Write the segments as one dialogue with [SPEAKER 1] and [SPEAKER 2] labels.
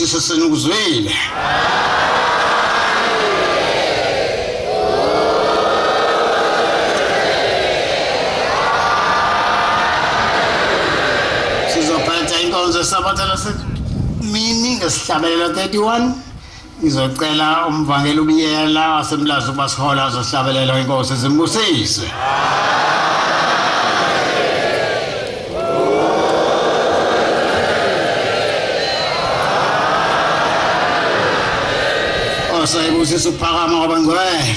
[SPEAKER 1] sibusiso senukuzwile. Sizophatha inkonzo yeSabatha lasemini ngesihlabelelo 31. Ngizocela umvangeli ubiyela wasemlazi ubasihola azohlabelela inkosi zimbusiswe. Osayibusisa ukuphakama kwabangcwele.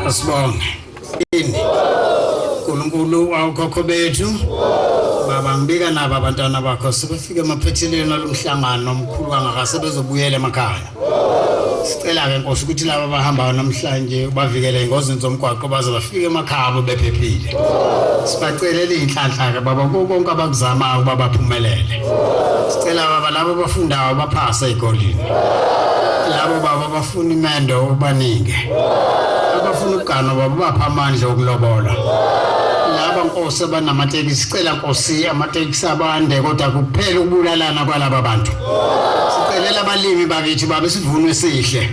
[SPEAKER 1] Asibonge. uNkulunkulu awukhokho bethu. Baba ngibika nabo abantwana bakho sebefika emaphethelweni alomhlangano omkhulu kangaka bezobuyela emakhaya. Sicela ke Nkosi ukuthi laba abahamba namhlanje bavikele ingozini zomgwaqo baze bafike emakhaya bephephile. Sibacelele inhlanhla ke baba konke abakuzamayo ukuba baphumelele. Sicela baba labo abafundayo baphase ezikoleni. Labo baba bafuna imendo ubaningi. Abafuna ukugana baba bapha amandla okulobola. Laba Nkosi abanamatekisi sicela Nkosi amatekisi abande kodwa kuphela ukubulalana kwalaba bantu. Sicelela abalimi bakithi baba isivuno esihle.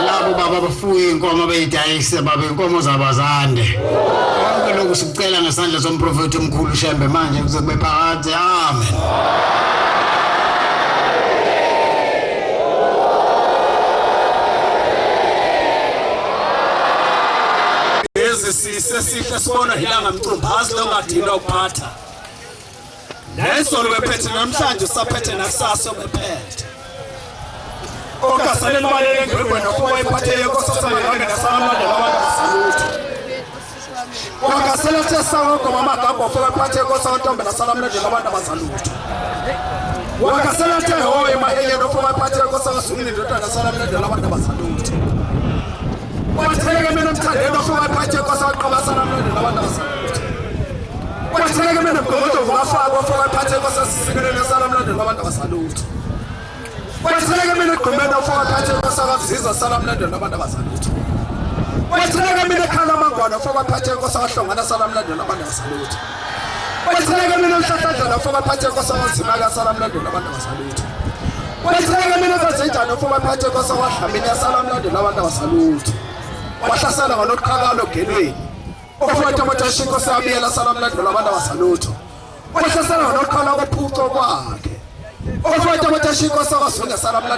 [SPEAKER 1] Labo baba abafuya inkomo beyidayisa baba inkomo zabazande. Konke lokhu sicela ngesandla somprofeti omkhulu Shembe manje kuze kube phakathi. Amen.
[SPEAKER 2] Sesihle sibona hilanga mcumbazi longadinwa ukuphatha. Nesolo bephethe namhlanje usaphethe nakusasa bephethe. Okasale libaleke ngekwena kuba iphathele nkosasana ngeke nasamandla labantu. Okasale tsasawo ngoba amagabho ofika iphathe nkosasana nasalamandla labantu abazalutho. Okasale the hoye maheyeno ofika iphathe nkosasana sungile ndodana nasalamandla labantu abazalutho. Watheke mina mthandeni ofika iphathe nkosasana qabasana nabantu abazalutho. Watheke mina mgogodo ngafaka ofika iphathe nkosasana sisikele nasalamandla labantu abazalutho. Watheke mina igqumeni ofika iphathe nkosasana sizizwa salamandla labantu abazalutho. Watheke mina ekhala amangwana ofika iphathe nkosasana hlongana salamandla labantu abazalutho. Watheke mina umhlahlandlela ofika iphathe nkosasana zimaka salamandla labantu abazalutho. Watheke mina kazenjani ofika iphathe nkosasana wahlambini yasalamandla labantu abazalutho. Wahlasela ngaloqhakalo gelweni. Ofika iphathe nkosasana abiyela salamandla labantu abazalutho. Wahlasela ngaloqhala kophuco kwakhe. Ofika iphathe nkosasana zonke salamandla